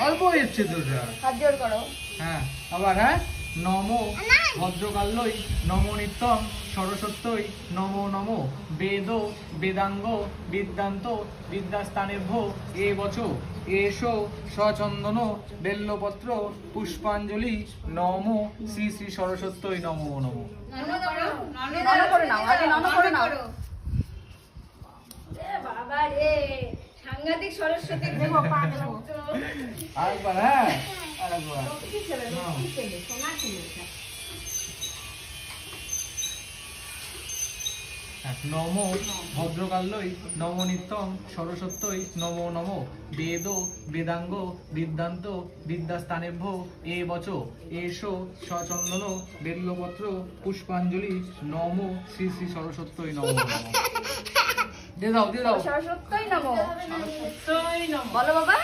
অল্প এসছে দুটা। হাত জোর করো। হ্যাঁ আবার, হ্যাঁ। নম ভদ্রকাল্যই নম নিত্যং সরস্বত্যই নমো নমো বেদ বেদাঙ্গ বিদ্যান্ত বিদ্যাস্থানেভ্য এ বচ এসো সচন্দন বেল্লপত্র পুষ্পাঞ্জলি নম শ্রী শ্রী সরস্বত্যই নমো নমো। নন করে নাও, আগে নন করে নাও। বাবা রে, সাংঘাতিক সরস্বতী। দেখো পা দেখো। আরেকবার, হ্যাঁ আরেকবার। নম ভদ্রকাল্যই নম নিত্যং সরস্বত্যই নমো নমো বেদ বেদাঙ্গ বিদ্যান্ত বিদ্যাস্থানেভ্য এ বচ এসো সচন্দন বেল্লপত্র পুষ্পাঞ্জলি নম শ্রী শ্রী সরস্বত্যই নমো নমো। দিয়ে দাও, দিয়ে দাও। সরস্বত্যই নমো। সরস্বতী নমঃ। বলো বাবা।